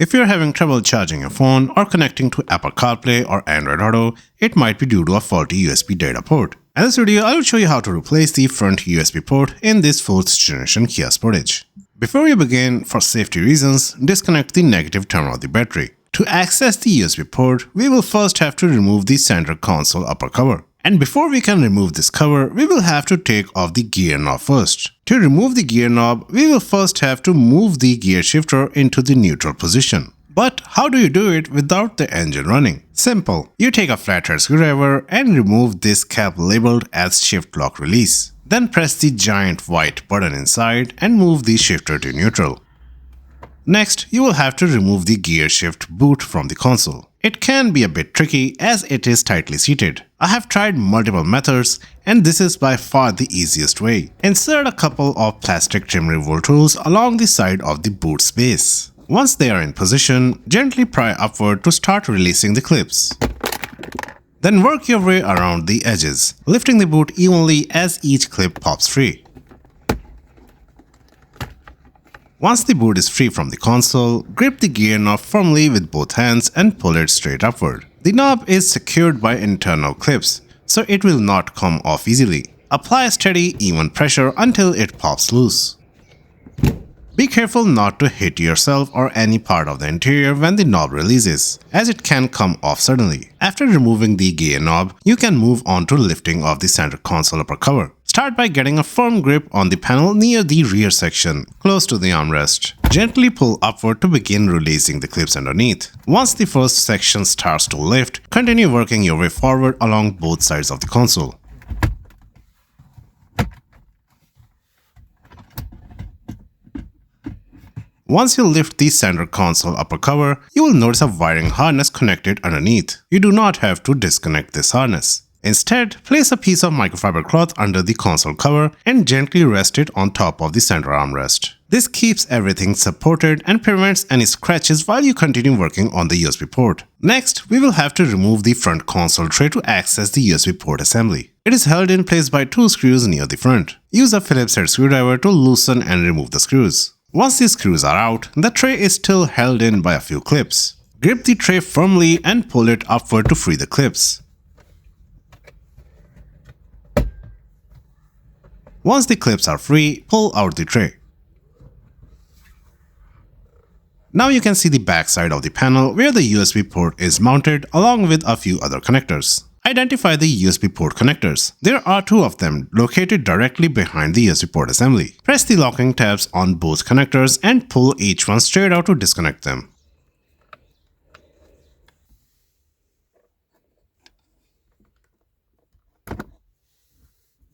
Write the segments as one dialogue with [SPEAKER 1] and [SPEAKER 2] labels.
[SPEAKER 1] If you're having trouble charging your phone or connecting to Apple CarPlay or Android Auto, it might be due to a faulty USB data port. In this video, I will show you how to replace the front USB port in this 4th generation Kia Sportage. Before we begin, for safety reasons, disconnect the negative terminal of the battery. To access the USB port, we will first have to remove the center console upper cover. And before we can remove this cover, we will have to take off the gear knob first. To remove the gear knob, we will first have to move the gear shifter into the neutral position. But how do you do it without the engine running? Simple. You take a flathead screwdriver and remove this cap labeled as shift lock release. Then press the giant white button inside and move the shifter to neutral. Next, you will have to remove the gear shift boot from the console. It can be a bit tricky as it is tightly seated. I have tried multiple methods and this is by far the easiest way. Insert a couple of plastic trim removal tools along the side of the boot space. Once they are in position, gently pry upward to start releasing the clips. Then work your way around the edges, lifting the boot evenly as each clip pops free. Once the boot is free from the console, grip the gear knob firmly with both hands and pull it straight upward. The knob is secured by internal clips, so it will not come off easily. Apply a steady, even pressure until it pops loose. Be careful not to hit yourself or any part of the interior when the knob releases, as it can come off suddenly. After removing the gear knob, you can move on to lifting of the center console upper cover. Start by getting a firm grip on the panel near the rear section, close to the armrest. Gently pull upward to begin releasing the clips underneath. Once the first section starts to lift, continue working your way forward along both sides of the console. Once you lift the center console upper cover, you will notice a wiring harness connected underneath. You do not have to disconnect this harness. Instead, place a piece of microfiber cloth under the console cover and gently rest it on top of the center armrest. This keeps everything supported and prevents any scratches while you continue working on the USB port. Next, we will have to remove the front console tray to access the USB port assembly. It is held in place by 2 screws near the front. Use a Phillips head screwdriver to loosen and remove the screws. Once the screws are out, the tray is still held in by a few clips. Grip the tray firmly and pull it upward to free the clips. Once the clips are free, pull out the tray. Now you can see the back side of the panel where the USB port is mounted along with a few other connectors. Identify the USB port connectors. There are 2 of them located directly behind the USB port assembly. Press the locking tabs on both connectors and pull each one straight out to disconnect them.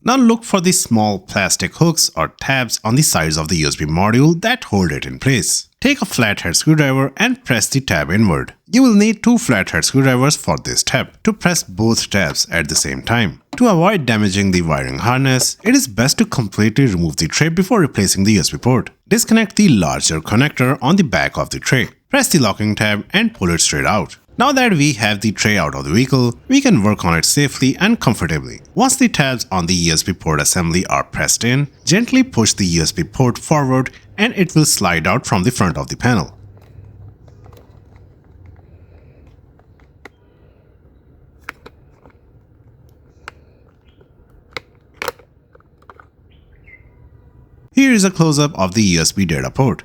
[SPEAKER 1] Now look for the small plastic hooks or tabs on the sides of the USB module that hold it in place. Take a flathead screwdriver and press the tab inward. You will need 2 flathead screwdrivers for this tab to press both tabs at the same time. To avoid damaging the wiring harness, it is best to completely remove the tray before replacing the USB port. Disconnect the larger connector on the back of the tray. Press the locking tab and pull it straight out. Now that we have the tray out of the vehicle, we can work on it safely and comfortably. Once the tabs on the USB port assembly are pressed in, gently push the USB port forward and it will slide out from the front of the panel. Here is a close-up of the USB data port.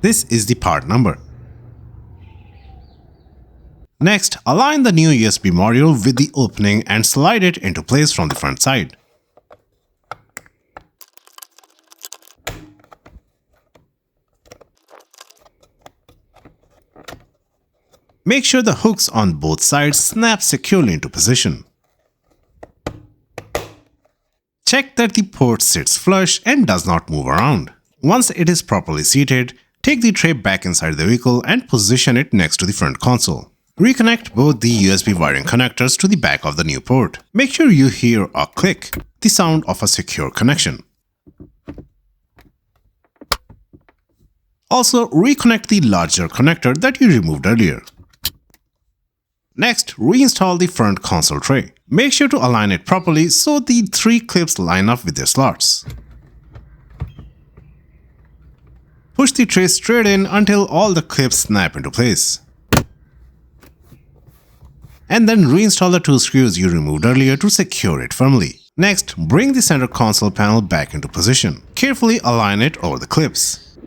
[SPEAKER 1] This is the part number. Next, align the new USB module with the opening and slide it into place from the front side. Make sure the hooks on both sides snap securely into position. Check that the port sits flush and does not move around. Once it is properly seated, take the tray back inside the vehicle and position it next to the front console. Reconnect both the USB wiring connectors to the back of the new port. Make sure you hear a click, the sound of a secure connection. Also, reconnect the larger connector that you removed earlier. Next, reinstall the front console tray. Make sure to align it properly so the 3 clips line up with their slots. push the tray straight in until all the clips snap into place. And then reinstall the 2 screws you removed earlier to secure it firmly. Next, bring the center console panel back into position. Carefully align it over the clips.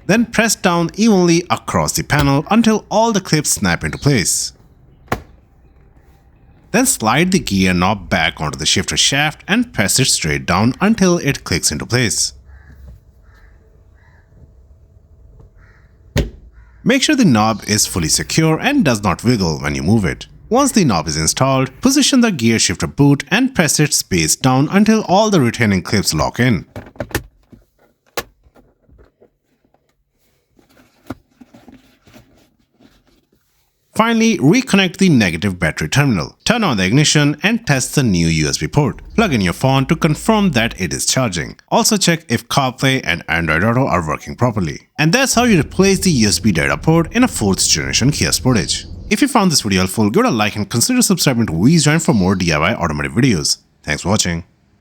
[SPEAKER 1] Then press down evenly across the panel until all the clips snap into place. Then slide the gear knob back onto the shifter shaft and press it straight down until it clicks into place. Make sure the knob is fully secure and does not wiggle when you move it. Once the knob is installed, position the gear shifter boot and press it space down until all the retaining clips lock in. Finally, reconnect the negative battery terminal. Turn on the ignition and test the new USB port. Plug in your phone to confirm that it is charging. Also check if CarPlay and Android Auto are working properly. And that's how you replace the USB data port in a 4th generation Kia Sportage. If you found this video helpful, give it a like and consider subscribing to WeJoin for more DIY automotive videos. Thanks for watching.